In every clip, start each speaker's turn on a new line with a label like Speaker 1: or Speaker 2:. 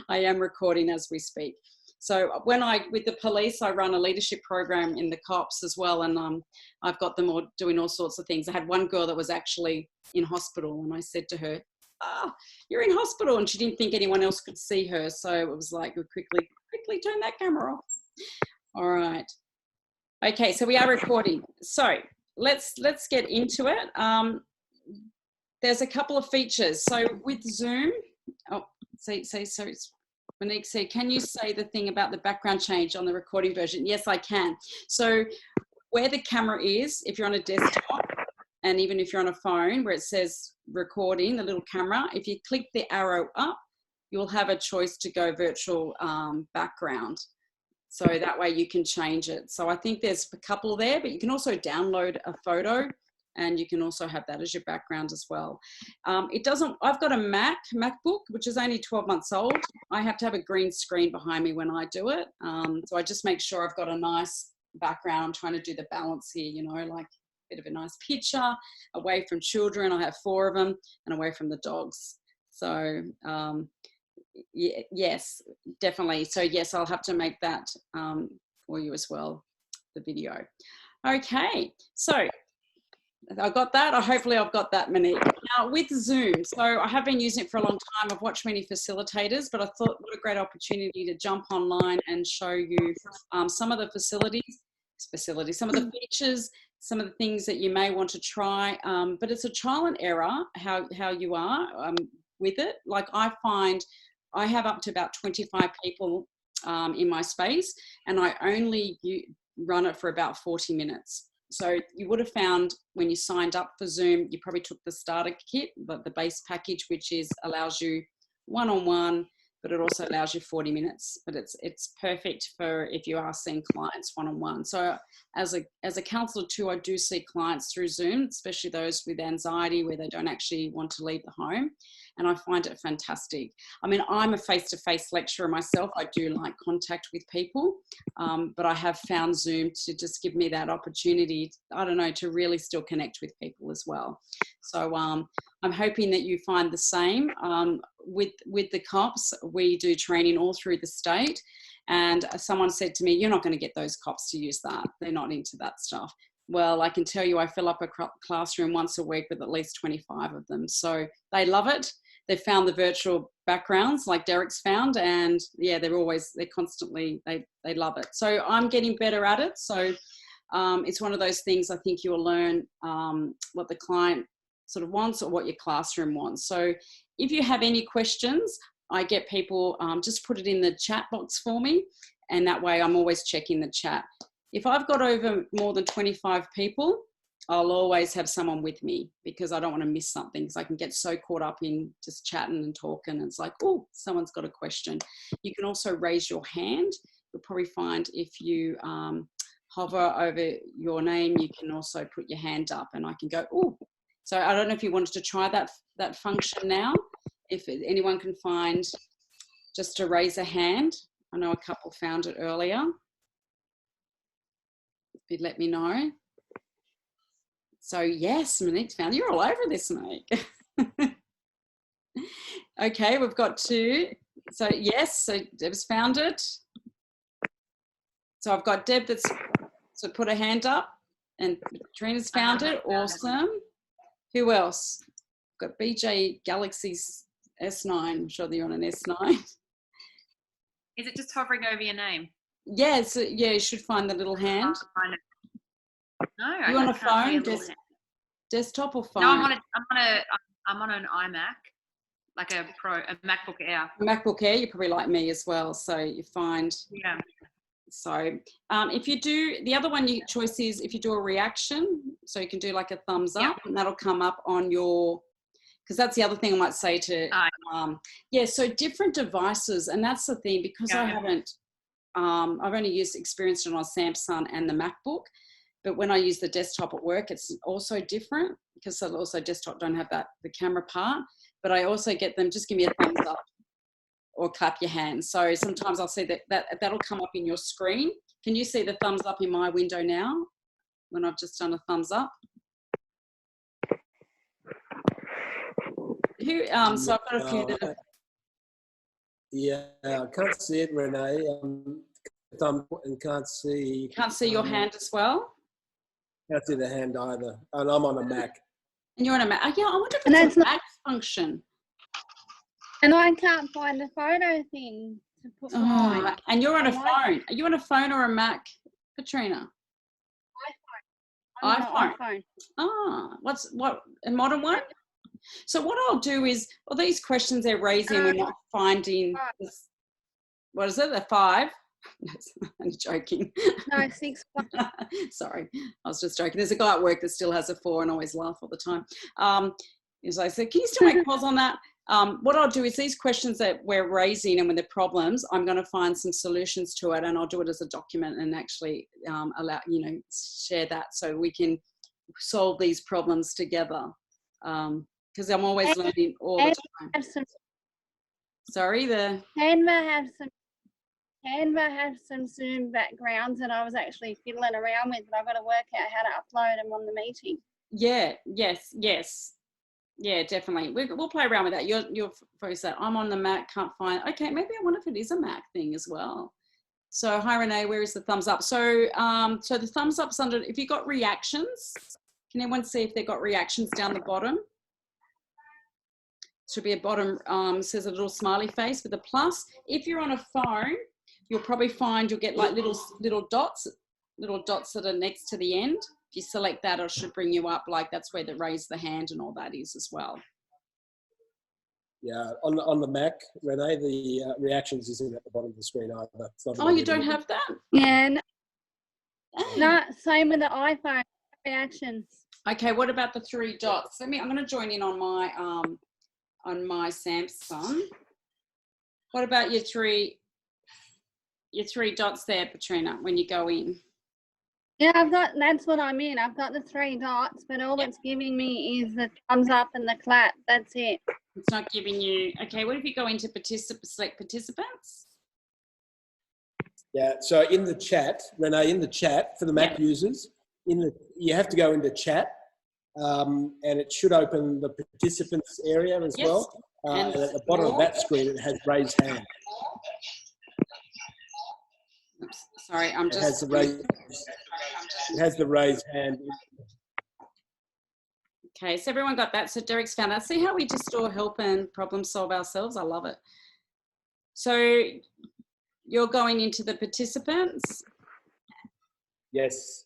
Speaker 1: I am recording as we speak. So with the police, I run a leadership program in the cops as well. And I've got them all doing all sorts of things. I had one girl that was actually in hospital, and I said to her, you're in hospital. And she didn't think anyone else could see her. So it was like, we quickly turn that camera off. All right. Okay, so we are recording. So let's get into it. There's a couple of features. So with Zoom, Monique said, can you say the thing about the background change on the recording version? Yes, I can. So where the camera is, if you're on a desktop, and even if you're on a phone where it says recording, the little camera, if you click the arrow up, you'll have a choice to go virtual background. So that way you can change it. So I think there's a couple there, but you can also download a photo and you can also have that as your background as well. I've got a MacBook, which is only 12 months old. I have to have a green screen behind me when I do it. So I just make sure I've got a nice background. I'm trying to do the balance here, you know, like a bit of a nice picture, away from children. I have 4 of them, and away from the dogs. So yes, definitely. So yes, I'll have to make that for you as well, the video. Okay, so I got that. Hopefully I've got that, Monique. Now with Zoom, so I have been using it for a long time. I've watched many facilitators, but I thought what a great opportunity to jump online and show you some of the some of the features, some of the things that you may want to try. But it's a trial and error how you are with it. Like I find I have up to about 25 people in my space, and I only run it for about 40 minutes. So you would have found when you signed up for Zoom, you probably took the starter kit, but the base package, which allows you one-on-one, but it also allows you 40 minutes. But it's perfect for if you are seeing clients one-on-one. So as a counsellor too, I do see clients through Zoom, especially those with anxiety where they don't actually want to leave the home. And I find it fantastic. I mean, I'm a face-to-face lecturer myself. I do like contact with people, but I have found Zoom to just give me that opportunity, I don't know, to really still connect with people as well. So I'm hoping that you find the same. With the cops, we do training all through the state. And someone said to me, you're not going to get those cops to use that. They're not into that stuff. Well, I can tell you I fill up a classroom once a week with at least 25 of them. So they love it. They've found the virtual backgrounds like Derek's found, and yeah, they love it. So I'm getting better at it. So it's one of those things I think you'll learn what the client sort of wants or what your classroom wants. So if you have any questions, I get people just put it in the chat box for me, and that way I'm always checking the chat. If I've got over more than 25 people, I'll always have someone with me because I don't want to miss something, because I can get so caught up in just chatting and talking. And it's like, oh, someone's got a question. You can also raise your hand. You'll probably find if you hover over your name, you can also put your hand up and I can go, oh. So I don't know if you wanted to try that function now. If anyone can find just to raise a hand. I know a couple found it earlier. If you'd let me know. So yes, Monique's found it. You're all over this, Monique. Okay, we've got 2. So yes, so Deb's found it. So I've got Deb that's put her hand up, and Trina's found it. Awesome. Who else? Got BJ Galaxy's S9. I'm sure that you're on an S9.
Speaker 2: Is it just hovering over your name?
Speaker 1: Yes, yeah, you should find the little hand.
Speaker 2: No,
Speaker 1: you on a phone, desktop or phone?
Speaker 2: No, I'm on an iMac, like a MacBook Air.
Speaker 1: A MacBook Air, you're probably like me as well. So you find.
Speaker 2: Yeah.
Speaker 1: So if you do, the other one choice is if you do a reaction, so you can do like a thumbs up, and that'll come up on your, because that's the other thing I might say to, so different devices, and that's the thing, because I haven't, I've only experienced it on Samsung and the MacBook, but when I use the desktop at work, it's also different, because also desktop don't have the camera part, but I also get them, just give me a thumbs up or clap your hands. So sometimes I'll see that'll come up in your screen. Can you see the thumbs up in my window now when I've just done a thumbs up? So I've got a few that
Speaker 3: Yeah, I can't see it, Renee. Thumb and can't see.
Speaker 1: Can't see your hand as well?
Speaker 3: Can't see the hand either. And I'm on a Mac.
Speaker 1: And you're on a Mac. Oh, yeah, I wonder if
Speaker 4: And
Speaker 1: it's
Speaker 4: that's
Speaker 1: a
Speaker 4: not-
Speaker 1: Mac function.
Speaker 4: And I can't find the photo thing to put mine.
Speaker 1: Oh, and you're on a
Speaker 4: On my-
Speaker 1: phone. Are you on a phone or a Mac, Katrina?
Speaker 4: I'm on
Speaker 1: iPhone.
Speaker 4: an iPhone.
Speaker 1: Ah, what a modern one? So what I'll do is, all these questions they're raising, we're not finding, this, what is it, a 5? I'm joking.
Speaker 4: No, 6.
Speaker 1: Sorry, I was just joking. There's a guy at work that still has a 4 and always laugh all the time. As I said, can you still make calls on that? What I'll do is these questions that we're raising and when they're problems, I'm going to find some solutions to it, and I'll do it as a document and actually allow, share that so we can solve these problems together. Because I'm always learning all the time. Sorry,
Speaker 4: Canva has some Zoom backgrounds that I was actually fiddling around with, but I've got to work out how to upload them on the meeting.
Speaker 1: Yeah, yes. Yeah, definitely. We'll play around with that. You're focused that I'm on the Mac, can't find. Okay, maybe I wonder if it is a Mac thing as well. So hi Renee, where is the thumbs up? So so the thumbs up's under. If you got reactions, can anyone see if they've got reactions down the bottom? Should be a bottom. Says a little smiley face with a plus. If you're on a phone, you'll probably find you'll get like little dots that are next to the end. If you select that, it should bring you up. Like that's where the raise the hand and all that is as well.
Speaker 3: Yeah, on the Mac, Renee, the reactions isn't at the bottom of the screen either.
Speaker 1: Oh, you don't have that?
Speaker 4: Yeah, no, same with the iPhone reactions.
Speaker 1: Okay, what about the 3 dots? I'm going to join in on my Samsung. What about your three dots there, Katrina, when you go in?
Speaker 4: Yeah, that's what I mean. I've got the 3 dots, but all it's giving me is the thumbs up and the clap. That's it.
Speaker 1: It's not giving you, okay, what if you go into select participants?
Speaker 3: Yeah, so in the chat, Renee, in the chat for the Mac users, you have to go into chat and it should open the participants area as well. And at the bottom of that screen, it has raised hand.
Speaker 1: Oops, sorry, I'm just...
Speaker 3: It has the raised hand.
Speaker 1: Okay, so everyone got that. So Derek's found that. See how we just all help and problem solve ourselves? I love it. So you're going into the participants?
Speaker 3: Yes.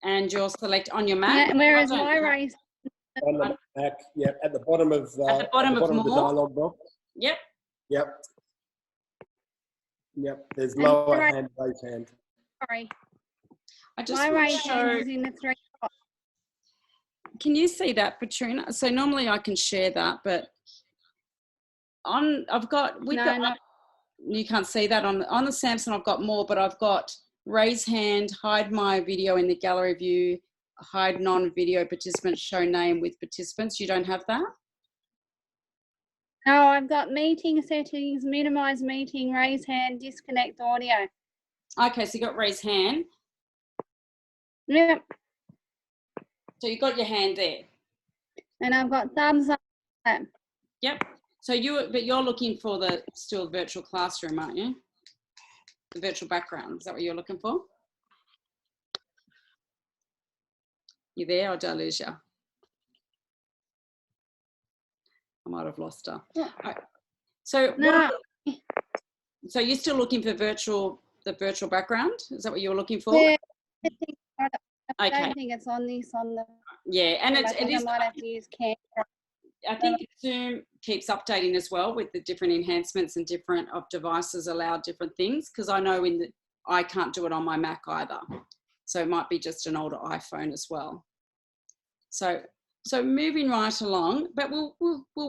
Speaker 1: And you'll select on your Mac?
Speaker 4: Yeah, whereas my raise...
Speaker 3: On the Mac, yeah, at the bottom of,
Speaker 1: at the bottom of
Speaker 3: the dialog box.
Speaker 1: Yep.
Speaker 3: Yep. There's lower hand, raise hand.
Speaker 4: Sorry.
Speaker 1: I just
Speaker 4: my
Speaker 1: want to
Speaker 4: raise
Speaker 1: show...
Speaker 4: hand is in the 3 dots.
Speaker 1: Can you see that, Katrina? So normally I can share that, but you can't see that on the Samsung. I've got more, but I've got raise hand, hide my video in the gallery view, hide non-video participants, show name with participants. You don't have that?
Speaker 4: No, I've got meeting settings, minimize meeting, raise hand, disconnect audio.
Speaker 1: Okay, so you got raise hand.
Speaker 4: Yep.
Speaker 1: So you got your hand there.
Speaker 4: And I've got thumbs up.
Speaker 1: Yep. So you're looking for the still virtual classroom, aren't you? The virtual background. Is that what you're looking for? You there, or did I lose you? I might have lost her.
Speaker 4: Yeah.
Speaker 1: Right. So
Speaker 4: No.
Speaker 1: So you're still looking for the virtual background? Is that what you're looking for?
Speaker 4: Yeah. I
Speaker 1: Okay.
Speaker 4: don't think it's on this on the...
Speaker 1: Yeah, and it is...
Speaker 4: I might have to use Canva.
Speaker 1: I think Zoom keeps updating as well with the different enhancements and different devices allow different things, because I know I can't do it on my Mac either. So it might be just an older iPhone as well. So moving right along, but we'll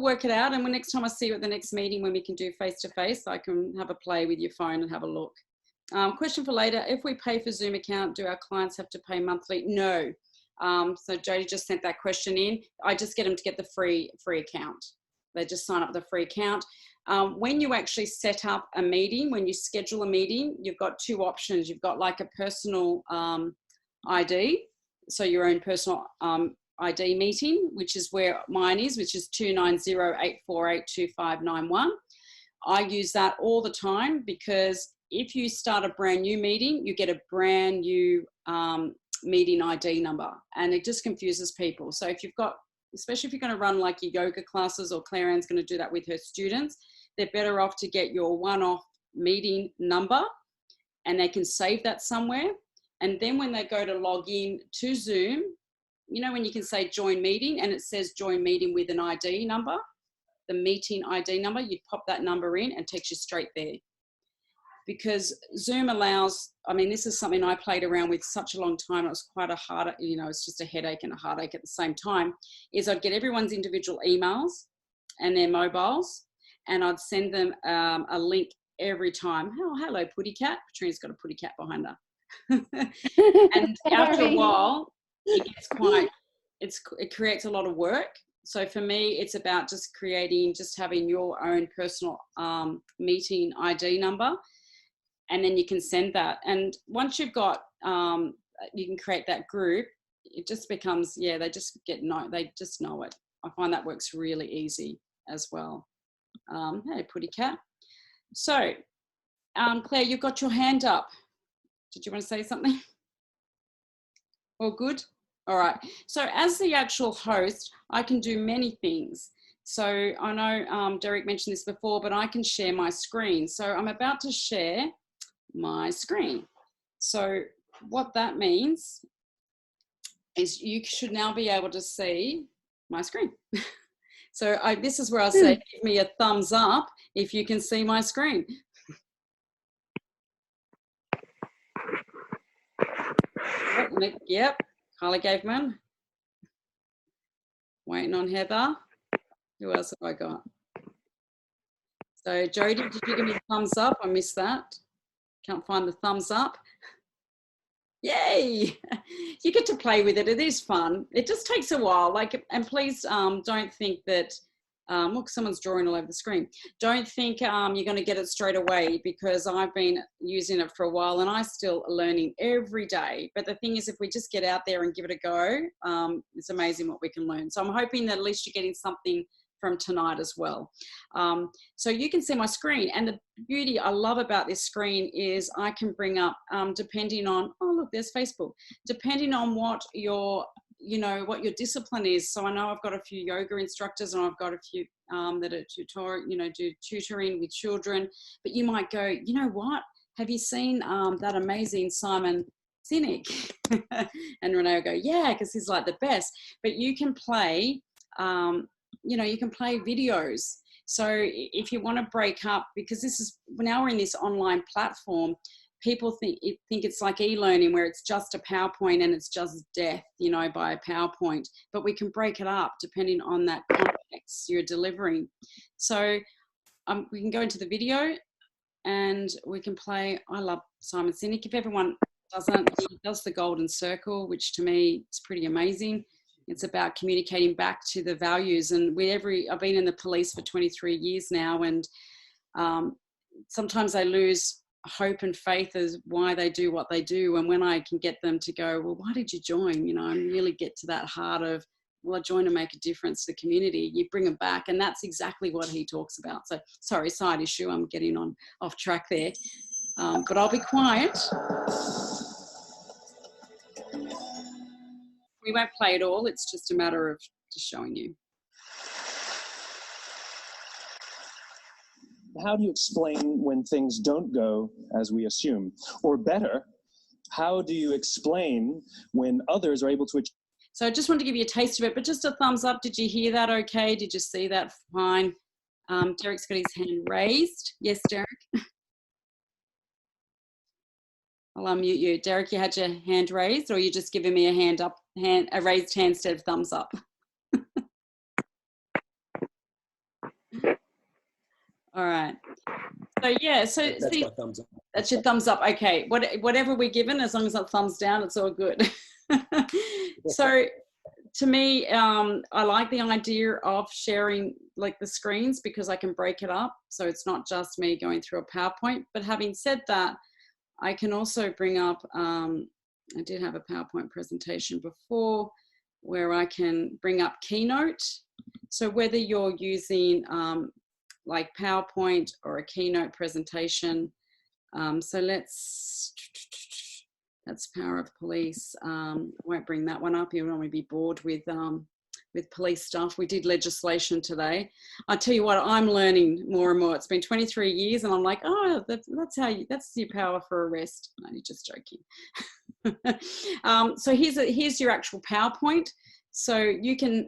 Speaker 1: work it out. And when next time I see you at the next meeting, when we can do face-to-face, I can have a play with your phone and have a look. Question for later, if we pay for Zoom account, do our clients have to pay monthly? No. So Jody just sent that question in. I just get them to get the free account. They just sign up the free account. When you actually set up a meeting, when you schedule a meeting, you've got 2 options. You've got like a personal ID, so your own personal ID meeting, which is where mine is, which is 290-848-2591. I use that all the time, because if you start a brand new meeting, you get a brand new meeting ID number, and it just confuses people. So if you've got, especially if you're going to run like your yoga classes, or Claire Ann's going to do that with her students, they're better off to get your one-off meeting number, and they can save that somewhere. And then when they go to log in to Zoom, you know, when you can say join meeting and it says join meeting with an ID number, the meeting ID number, you'd pop that number in and it takes you straight there. Because Zoom allows, I mean, this is something I played around with such a long time. It was quite a hard, you know, it's just a headache and a heartache at the same time, is I'd get everyone's individual emails and their mobiles, and I'd send them a link every time. Oh, hello, Putty Cat. Katrina's got a Putty Cat behind her. And after a while, it gets quite, it creates a lot of work. So for me, it's about just having your own personal meeting ID number, and then you can send that. And once you've got, you can create that group, it just becomes, yeah, they just know it. I find that works really easy as well. Hey, Putty Cat. So, Claire, you've got your hand up. Did you want to say something? All good? All right. So as the actual host, I can do many things. So I know Derek mentioned this before, but I can share my screen. So I'm about to share my screen. So what that means is you should now be able to see my screen. So this is where I say, give me a thumbs up if you can see my screen. Yep, Carly Gaveman. Waiting on Heather. Who else have I got? So Jody, did you give me a thumbs up? I missed that. Can't find the thumbs up. Yay! You get to play with it. It is fun. It just takes a while. And please don't think that, look, someone's drawing all over the screen. Don't think you're going to get it straight away, because I've been using it for a while and I'm still learning every day. But the thing is, if we just get out there and give it a go, it's amazing what we can learn. So I'm hoping that at least you're getting something from tonight as well. So you can see my screen, and the beauty I love about this screen is I can bring up, depending on, oh look, there's Facebook, depending on what your, what your discipline is. So I know I've got a few yoga instructors, and I've got a few that are do tutoring with children, but you might go, you know what, have you seen that amazing Simon Sinek? And Renee will go, yeah, because he's like the best. But you can play, you can play videos. So if you want to break up, because this is, now we're in this online platform, people think it's like e-learning, where it's just a PowerPoint and it's just death, by a PowerPoint. But we can break it up depending on that context you're delivering. So we can go into the video and we can play. I love Simon Sinek. If everyone doesn't, he does the golden circle, which to me is pretty amazing. It's about communicating back to the values. And I've been in the police for 23 years now, and sometimes I lose hope and faith as why they do what they do. And when I can get them to go, well, why did you join? And really get to that heart of, well, I joined to make a difference to the community. You bring them back, and that's exactly what he talks about. So, sorry, side issue. I'm getting off track there, but I'll be quiet. We won't play it all. It's just a matter of just showing you.
Speaker 5: How do you explain when things don't go as we assume? Or better, how do you explain when others are able to achieve?
Speaker 1: So I just wanted to give you a taste of it, but just a thumbs up. Did you hear that okay? Did you see that fine? Derek's got his hand raised. Yes, Derek? I'll unmute you. Derek, you had your hand raised, or are you just giving me a raised hand instead of thumbs up? All right. So yeah,
Speaker 3: that's my thumbs up.
Speaker 1: That's your thumbs up. Okay. Whatever we're given, as long as it's thumbs down, it's all good. So to me, I like the idea of sharing like the screens, because I can break it up. So it's not just me going through a PowerPoint. But having said that, I can also bring up, I did have a PowerPoint presentation before where I can bring up Keynote. So whether you're using like PowerPoint or a keynote presentation. So that's Power of Police. I won't bring that one up. You'll normally be bored with police stuff. We did legislation today. I tell you what, I'm learning more and more. It's been 23 years and I'm like, oh, that's your power for arrest. No, you're just joking. So here's your actual PowerPoint. So you can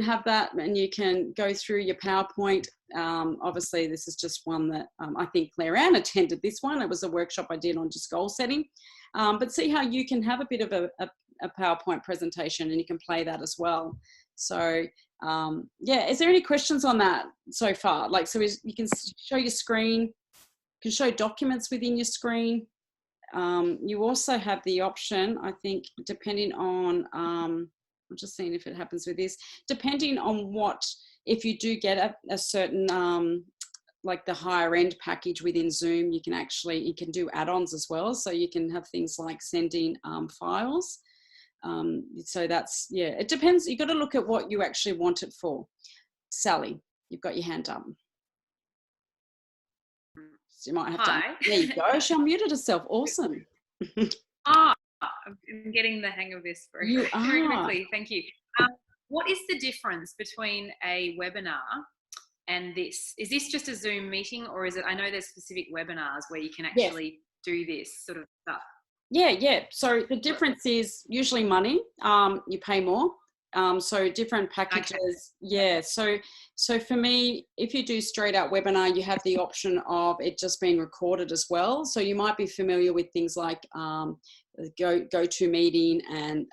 Speaker 1: have that and you can go through your PowerPoint. Obviously this is just one that I think Claire Ann attended this one. It was a workshop I did on just goal setting. But see how you can have a bit of a PowerPoint presentation and you can play that as well. So yeah, is there any questions on that so far? Like, so you can show your screen, you can show documents within your screen. You also have the option, I think, depending on, I'm just seeing if it happens with this, depending on if you do get a certain, like the higher end package within Zoom, you can do add-ons as well. So you can have things like sending files. So that's, yeah, it depends. You've got to look at what you actually want it for. Sally, you've got your hand up. So you might have to, there you go. She unmuted herself. Awesome.
Speaker 2: I'm getting the hang of this very quickly. Thank you. What is the difference between a webinar and this? Is this just a Zoom meeting, or is it, I know there's specific webinars where you can actually do this sort of stuff.
Speaker 1: Yeah. So the difference is usually money. You pay more. So different packages. Okay. Yeah. So for me, if you do straight out webinar, you have the option of it just being recorded as well. So you might be familiar with things like GoToMeeting and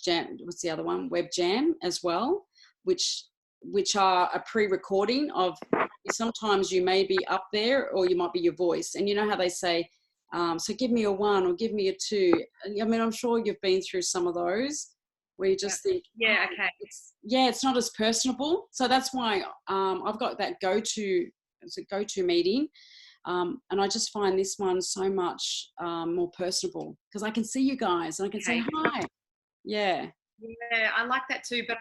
Speaker 1: Jam. What's the other one? WebJam as well, which are a pre-recording of. Sometimes you may be up there, or you might be your voice, and you know how they say. So give me a 1 or give me a 2. I mean, I'm sure you've been through some of those where you just think,
Speaker 2: yeah, okay.
Speaker 1: It's not as personable. So that's why I've got that GoToMeeting. And I just find this one so much more personable because I can see you guys and I can say hi. Yeah.
Speaker 2: Yeah, I like that too. But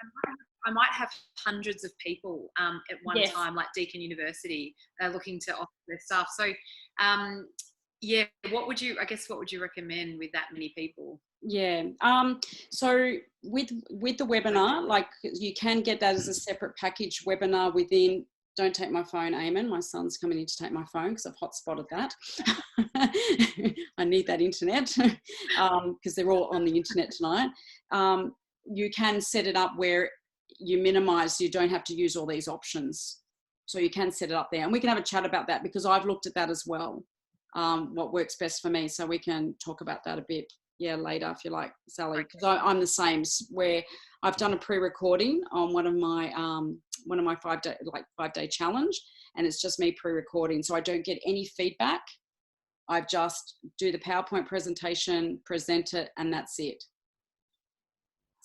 Speaker 2: I might have hundreds of people at one time, like Deakin University, looking to offer their stuff. So, yeah, what would you recommend with that many people?
Speaker 1: Yeah. So with the webinar, like you can get that as a separate package webinar within. Don't take my phone, Eamon. My son's coming in to take my phone because I've hotspotted that. I need that internet because they're all on the internet tonight. You can set it up where you minimize, you don't have to use all these options. So you can set it up there. And we can have a chat about that because I've looked at that as well. What works best for me. So we can talk about that a bit, later if you like, Sally. Because I'm the same, where I've done a pre-recording on one of my 5-day challenge, and it's just me pre-recording, so I don't get any feedback. I just do the PowerPoint presentation, present it, and that's it.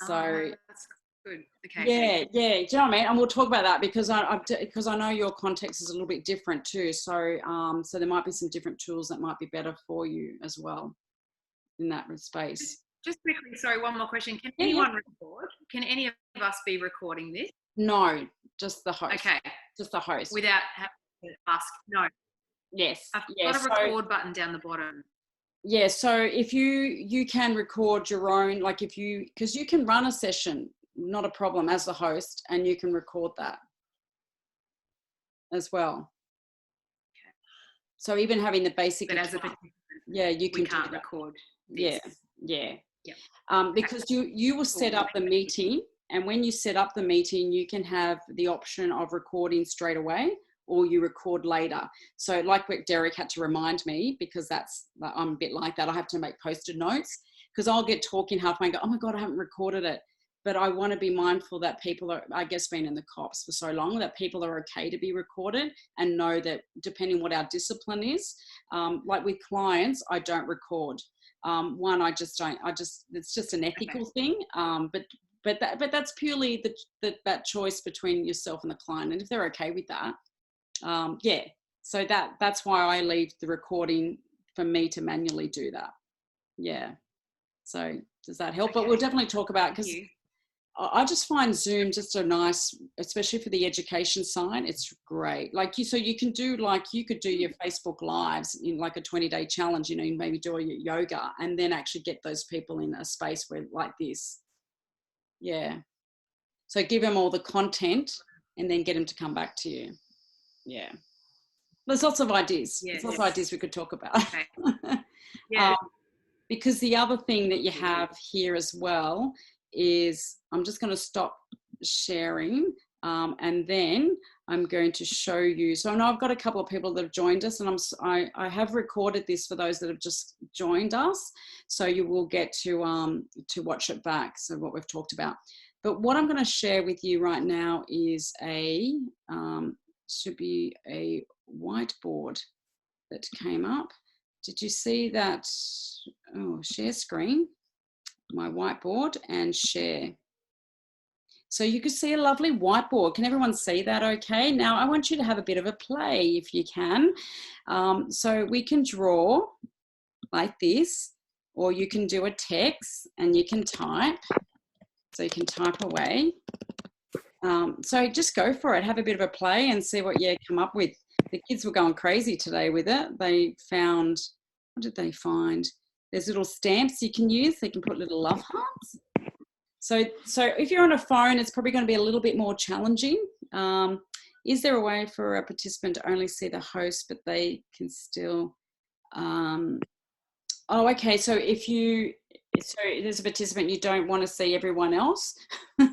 Speaker 1: So
Speaker 2: that's good. Okay.
Speaker 1: Yeah. Do you know what I mean? And we'll talk about that because I know your context is a little bit different too. So so there might be some different tools that might be better for you as well in that space.
Speaker 2: Just quickly, sorry, one more question. Can anyone record? Can any of us be recording this?
Speaker 1: No, just the host.
Speaker 2: Okay.
Speaker 1: Just the host.
Speaker 2: Without having to ask. No.
Speaker 1: Yes.
Speaker 2: I've got a record button down the bottom.
Speaker 1: Yeah, so if you can record your own, like because you can run a session, not a problem, as the host, and you can record that as well.
Speaker 2: Okay.
Speaker 1: So even having the basic,
Speaker 2: but as a participant,
Speaker 1: you can
Speaker 2: can't record
Speaker 1: this. Yeah.
Speaker 2: Yep.
Speaker 1: Because you will set up the meeting, and when you set up the meeting, you can have the option of recording straight away, or you record later. So like what Derek had to remind me, because I'm a bit like that. I have to make post-it notes because I'll get talking halfway and go, oh my God, I haven't recorded it. But I want to be mindful that people are, I guess, been in the cops for so long, that people are okay to be recorded and know that depending what our discipline is, like with clients, I don't record. It's just an ethical thing. But that's purely that choice between yourself and the client. And if they're okay with that, so that's why I leave the recording for me to manually do that. Yeah. So does that help? Okay. But we'll definitely talk about, because I just find Zoom just a nice, especially for the education side, it's great. Like so you can do, like you could do your Facebook Lives in like a 20-day challenge, you know, you maybe do your yoga and then actually get those people in a space where like this. Yeah. So give them all the content and then get them to come back to you. Yeah. There's lots of ideas.
Speaker 2: Yes.
Speaker 1: There's lots of ideas we could talk about.
Speaker 2: Okay. Yeah.
Speaker 1: Because the other thing that you have here as well is, I'm just going to stop sharing and then I'm going to show you. So I know I've got a couple of people that have joined us, and I have recorded this for those that have just joined us. So you will get to watch it back. So what we've talked about. But what I'm going to share with you right now is should be a whiteboard that came up. Did you see that? Oh, share screen, my whiteboard, and share. So you can see a lovely whiteboard. Can everyone see that okay? Now I want you to have a bit of a play if you can. So we can draw like this, or you can do a text and you can type. So you can type away. So just go for it. Have a bit of a play and see what you come up with. The kids were going crazy today with it. They found, what did they find? There's little stamps you can use. They can put little love hearts. So if you're on a phone, it's probably going to be a little bit more challenging. Is there a way for a participant to only see the host, but they can still, oh, okay. So so there's a participant, you don't want to see everyone else. Or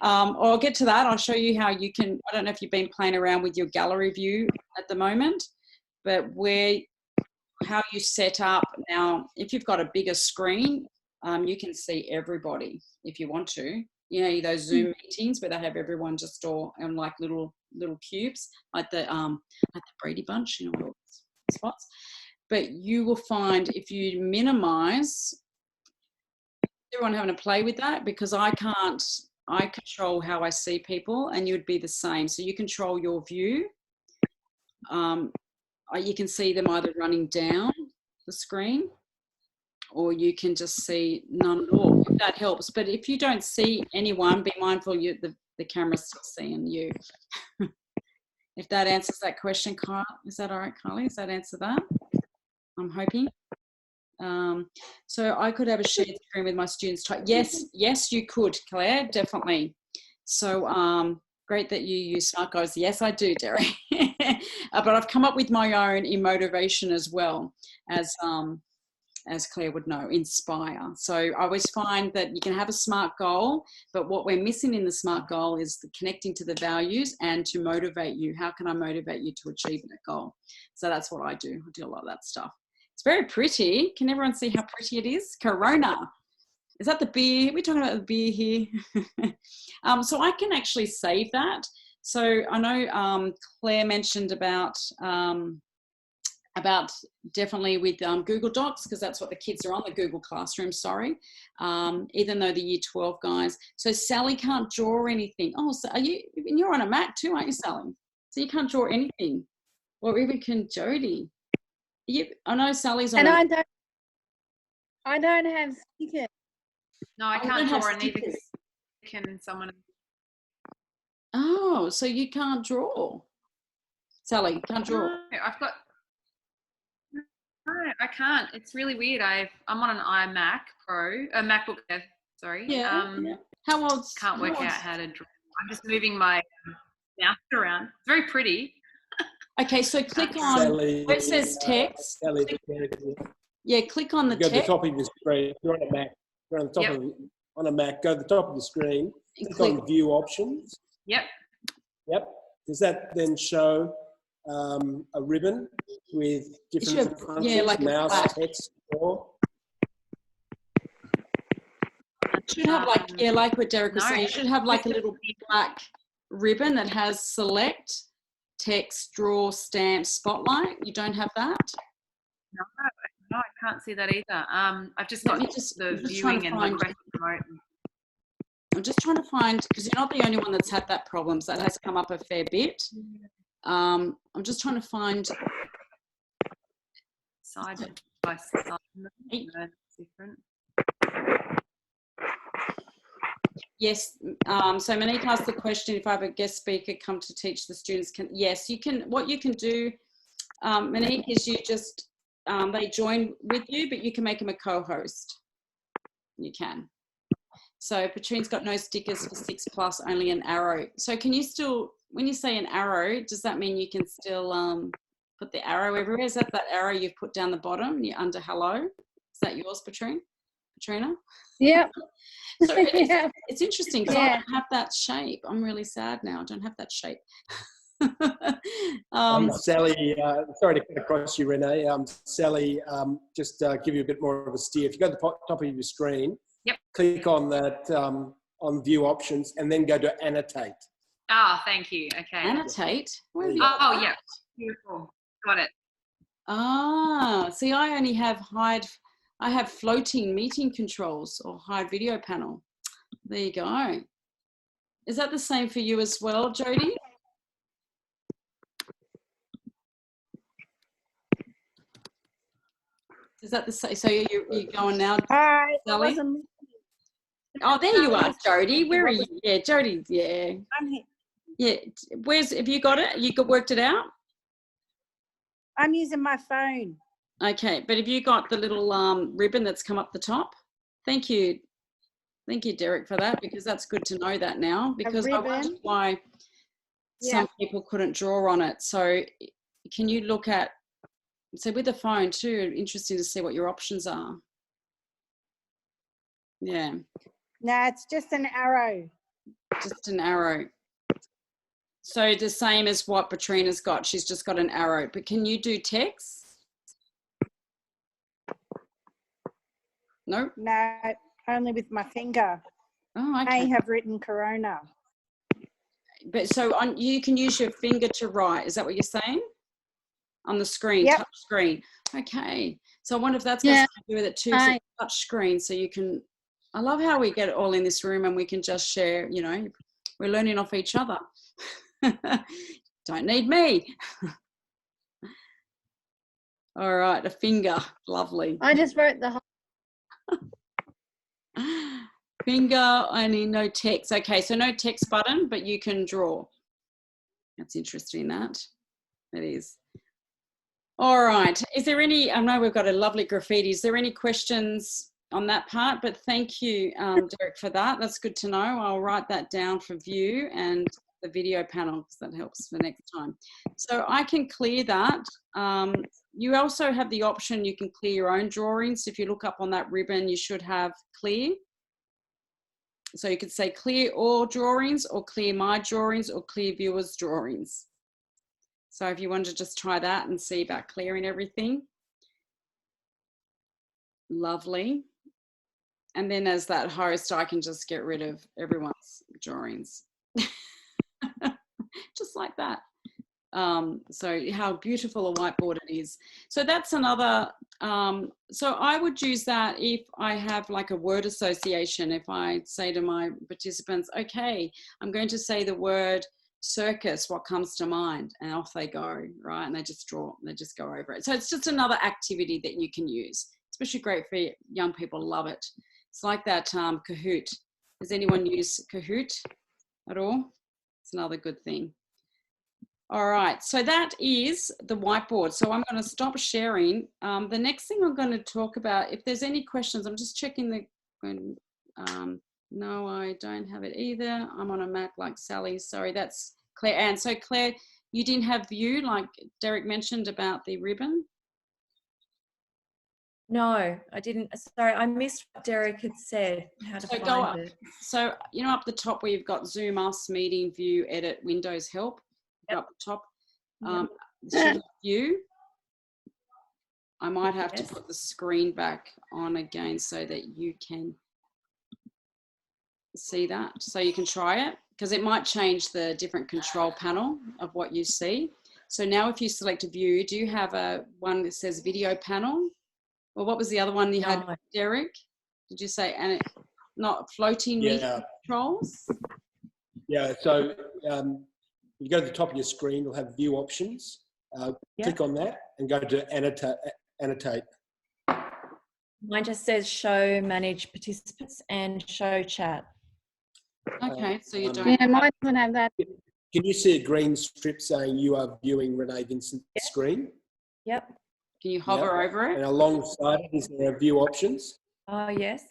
Speaker 1: I'll get to that. I'll show you how you can, I don't know if you've been playing around with your gallery view at the moment, but how you set up. Now, if you've got a bigger screen, you can see everybody if you want to. You know, those Zoom meetings where they have everyone just all in like little cubes, like the Brady Bunch, you know, spots. But you will find if you minimize, everyone having to play with that, because I control how I see people, and you would be the same. So you control your view. You can see them either running down the screen, or you can just see none at all, if that helps. But if you don't see anyone, be mindful the camera's still seeing you. If that answers that question, Kyle, is that all right, Kylie? Does that answer that? I'm hoping. So I could have a shared screen with my students. Yes, you could, Claire, definitely. So great that you use Smart Goals. Yes, I do, Derek. But I've come up with my own emotivation as well, as Claire would know, inspire. So I always find that you can have a SMART goal, but what we're missing in the SMART goal is the connecting to the values and to motivate you. How can I motivate you to achieve that goal? So that's what I do. I do a lot of that stuff. It's very pretty. Can everyone see how pretty it is? Corona. Is that the beer? We're talking about the beer here. So I can actually save that. So I know Claire mentioned about definitely with Google Docs, because that's what the kids are on, the Google Classroom, sorry, even though the Year 12 guys. So Sally can't draw anything. Oh, so you're on a Mac too, aren't you, Sally? So you can't draw anything. Or even can Jody. I know Sally's on.
Speaker 4: And I don't have stickers.
Speaker 2: No, I can't draw, and neither can someone.
Speaker 1: Oh, so you can't draw. Sally, you can't draw.
Speaker 2: No, No, I can't. It's really weird. I'm on an iMac Pro, a MacBook Air, sorry.
Speaker 1: Yeah. How old?
Speaker 2: Can't work out how to draw. I'm just moving my mouse around. It's very pretty.
Speaker 1: Okay, so click on where it says text.
Speaker 3: Sally,
Speaker 1: click on the text.
Speaker 3: Go to the top of your screen. You're on a Mac. You're on the top on a Mac. Go to the top of the screen. Click on View Options.
Speaker 2: Yep.
Speaker 3: Does that then show a ribbon with different functions,
Speaker 1: like
Speaker 3: mouse, text, or?
Speaker 1: It should have like what Derek was saying, it should have like a little black ribbon that has select, text, draw, stamp, spotlight. You don't have that?
Speaker 2: No, I can't see that either. I've just got the viewing and the question remote.
Speaker 1: I'm just trying to find, because you're not the only one that's had that problem. So that has come up a fair bit. I'm just trying to find
Speaker 2: side by side. Different.
Speaker 1: Yes. So Monique asked the question, if I have a guest speaker come to teach the students, yes, you can. What you can do, Monique, is you just, they join with you, but you can make them a co-host. You can. So Patrine's got no stickers for 6+, only an arrow. So can you still, when you say an arrow, does that mean you can still put the arrow everywhere? Is that arrow you've put down the bottom under hello? Is that yours, Patrina?
Speaker 4: Yep.
Speaker 1: So it's interesting because I don't have that shape. I'm really sad now. I don't have that shape.
Speaker 3: Sally, sorry to cut across you, Renee. Sally, just give you a bit more of a steer. If you go to the top of your screen, click on that on view options and then go to annotate.
Speaker 2: Ah, thank you. Okay.
Speaker 1: Annotate?
Speaker 2: Oh, yeah. Beautiful. Got it.
Speaker 1: Ah, see, I only have hide. I have floating meeting controls or hide video panel. There you go. Is that the same for you as well, Jody? Is that the same? So you're going now, Sally? Oh, there you are, Jody. Where are you? Yeah, Jody. Yeah.
Speaker 6: I'm here.
Speaker 1: Yeah. Have you got it? You worked it out?
Speaker 6: I'm using my phone.
Speaker 1: Okay, but have you got the little ribbon that's come up the top? Thank you. Thank you, Derek, for that, because that's good to know that now, because I wondered why some people couldn't draw on it. So can you look at, so with the phone too, interesting to see what your options are. Yeah.
Speaker 6: No, it's just an arrow.
Speaker 1: Just an arrow. So the same as what Patrina's got. She's just got an arrow. But can you do text? No?
Speaker 6: No, only with my finger.
Speaker 1: Oh, okay.
Speaker 6: I have written Corona.
Speaker 1: But so you can use your finger to write. Is that what you're saying? On the screen, touch screen. Okay. So I wonder if that's got something to do with it too. So touch screen, so you can. I love how we get it all in this room and we can just share. You know, we're learning off each other. Don't need me. All right, a finger. Lovely.
Speaker 4: I just wrote the whole.
Speaker 1: Finger, only no text. Okay, so no text button, but you can draw. That's interesting, that. It is. All right. Is there any, I know we've got a lovely graffiti. Is there any questions on that part? But thank you, Derek, for that. That's good to know. I'll write that down for view and the video panel, because that helps for next time. So I can clear that. You also have the option, you can clear your own drawings. If you look up on that ribbon, you should have clear. So you could say clear all drawings, or clear my drawings, or clear viewers' drawings. So if you want to just try that and see about clearing everything. Lovely. And then as that host, I can just get rid of everyone's drawings. Just like that. So how beautiful a whiteboard it is. So that's another, so I would use that if I have like a word association. If I say to my participants, okay, I'm going to say the word circus, what comes to mind? And off they go, right? And they just draw, they just go over it. So it's just another activity that you can use, especially great for young people, love it. It's like that Kahoot. Does anyone use Kahoot at all? It's another good thing. All right, so that is the whiteboard. So I'm going to stop sharing. The next thing I'm going to talk about, if there's any questions, I'm just checking the, no, I don't have it either. I'm on a Mac like Sally. Sorry, that's Claire Ann. So Claire, you didn't have view like Derek mentioned about the ribbon?
Speaker 7: No, I didn't. Sorry, I missed what Derek had said, how to
Speaker 1: So
Speaker 7: find
Speaker 1: go up.
Speaker 7: it.
Speaker 1: So, you know, up the top where you've got Zoom Us, Meeting, View, Edit, Windows, Help. Up the top, view. I might have to put the screen back on again so that you can see that. So you can try it, because it might change the different control panel of what you see. So now if you select a view, do you have a one that says video panel? Or what was the other one you had, Derek? Did you say, and it, not floating meeting controls?
Speaker 3: Yeah, so you go to the top of your screen, you'll have view options. Click on that and go to annotate.
Speaker 7: Mine just says show manage participants and show chat.
Speaker 1: Okay, so you don't.
Speaker 4: Yeah, mine doesn't have that.
Speaker 3: Can you see a green strip saying you are viewing Renee Vincent's screen?
Speaker 7: Yep.
Speaker 1: Can you hover over it?
Speaker 3: And alongside it, is there a view options?
Speaker 7: Oh, yes.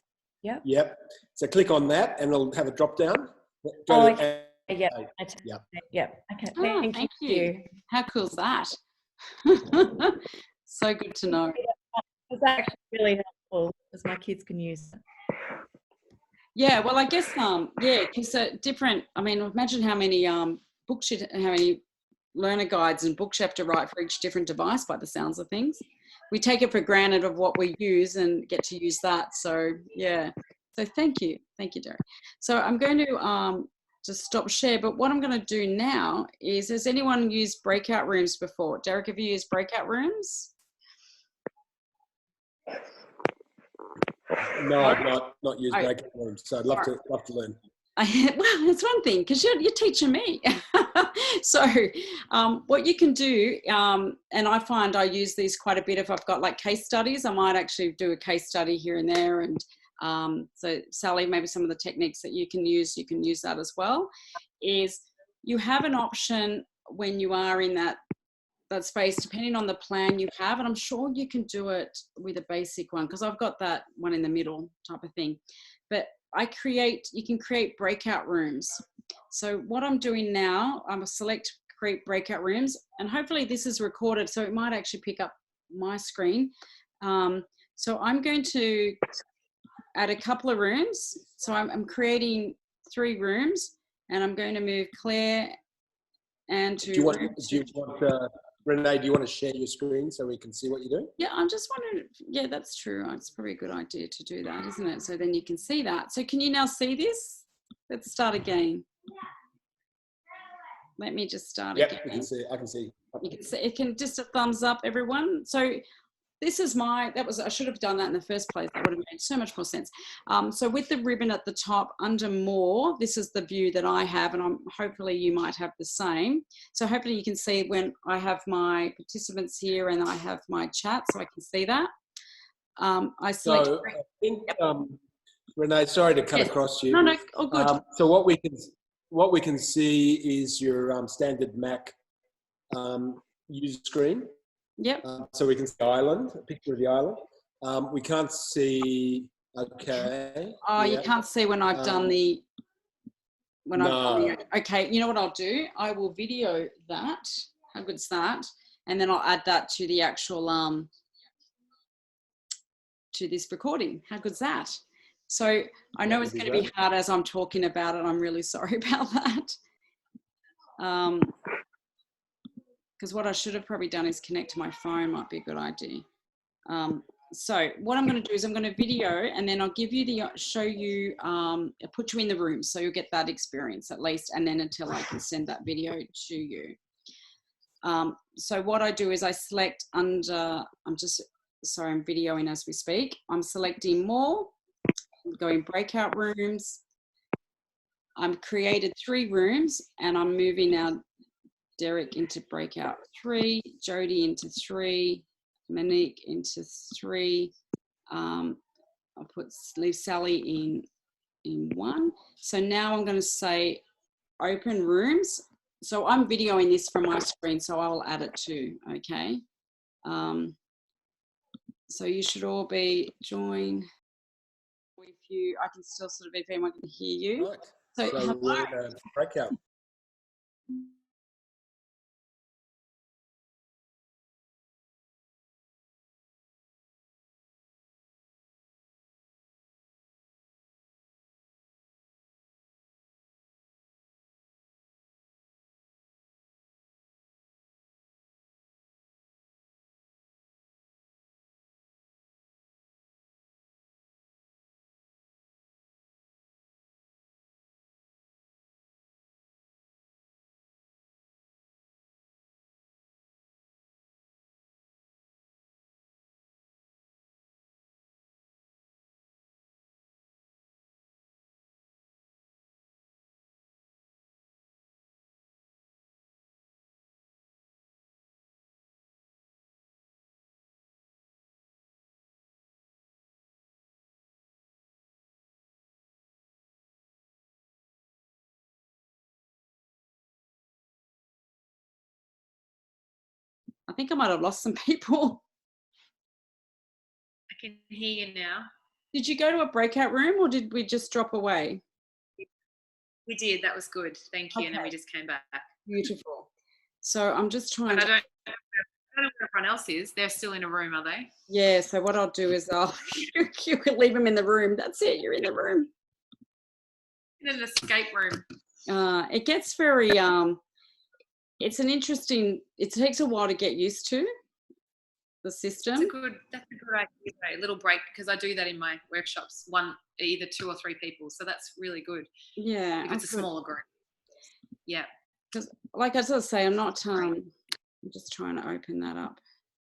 Speaker 7: Yep.
Speaker 3: Yep. So click on that and it'll have a drop down.
Speaker 7: Oh, okay. Yep.
Speaker 3: Yep.
Speaker 7: Yep. Okay.
Speaker 1: Oh,
Speaker 7: Thank you.
Speaker 1: How cool is that? So good to know.
Speaker 7: It's actually really helpful because my kids can use it.
Speaker 1: Yeah, well, I guess yeah, because different. I mean, imagine how many books, how many learner guides and books you have to write for each different device. By the sounds of things, we take it for granted of what we use and get to use that. So yeah, so thank you, Derek. So I'm going to just stop share. But what I'm going to do now is, has anyone used breakout rooms before? Derek, have you used breakout rooms?
Speaker 3: No, I've not used breakout rooms, so I'd love to learn.
Speaker 1: Well, it's one thing because you're teaching me. So what you can do, and I find I use these quite a bit if I've got like case studies. I might actually do a case study here and there. And so Sally, maybe some of the techniques that you can use that as well, is you have an option when you are in that space, depending on the plan you have, and I'm sure you can do it with a basic one because I've got that one in the middle type of thing. But you can create breakout rooms. So what I'm doing now, I'm select create breakout rooms, and hopefully this is recorded, so it might actually pick up my screen. So I'm going to add a couple of rooms. So I'm creating 3 rooms, and I'm going to move Claire and to.
Speaker 3: Renee, do you want to share your screen so we can see what you're doing?
Speaker 1: Yeah, I'm just wondering. Yeah, that's true. It's probably a good idea to do that, isn't it? So then you can see that. So can you now see this? Let's start again. Let me just start again.
Speaker 3: I can see.
Speaker 1: You can see. It can just a thumbs up, everyone. So this is I should have done that in the first place. That would have made so much more sense. So with the ribbon at the top under more, this is the view that I have, and hopefully you might have the same. So hopefully you can see when I have my participants here and I have my chat, so I can see that. I select.
Speaker 3: So I think, Renee, sorry to cut across you.
Speaker 1: No, all good.
Speaker 3: So what we can see is your standard Mac user screen.
Speaker 1: Yep.
Speaker 3: So we can see the island, a picture of the island. We can't see, okay.
Speaker 1: Oh, you can't see when I've done the, okay, you know what I'll do? I will video that. How good's that? And then I'll add that to the actual, to this recording. How good's that? So I know it's going to be hard as I'm talking about it. I'm really sorry about that. Because what I should have probably done is connect to my phone, might be a good idea. So what I'm going to do is I'm going to video, and then I'll give you show you, put you in the room, so you'll get that experience at least, and then until I can send that video to you. So what I do is I select under, I'm videoing as we speak. I'm selecting more, I'm going breakout rooms. I've created 3 rooms, and I'm moving now Derek into breakout 3, Jody into 3, Monique into 3. I'll leave Sally in 1. So now I'm going to say open rooms. So I'm videoing this from my screen, so I'll add it too. Okay. So you should all be join. If I can still sort of, if anyone can hear you.
Speaker 3: Right.
Speaker 1: So
Speaker 3: we're in a breakout.
Speaker 1: I think I might have lost some people.
Speaker 2: I can hear you now.
Speaker 1: Did you go to a breakout room or did we just drop away?
Speaker 2: We did. That was good. Thank you.
Speaker 1: Okay.
Speaker 2: And then we just came back.
Speaker 1: Beautiful. So I'm just trying
Speaker 2: But
Speaker 1: to...
Speaker 2: I don't know where everyone else is. They're still in a room, are they?
Speaker 1: Yeah, so what I'll do is you could leave them in the room. That's it, you're in the room.
Speaker 2: In an escape room.
Speaker 1: It gets very, it's an interesting, it takes a while to get used to the system.
Speaker 2: That's a good idea, a little break, because I do that in my workshops, either 2 or 3 people. So that's really good.
Speaker 1: Yeah.
Speaker 2: If it's a smaller group. Yeah.
Speaker 1: Because like as I say, I'm not, I'm just trying to open that up.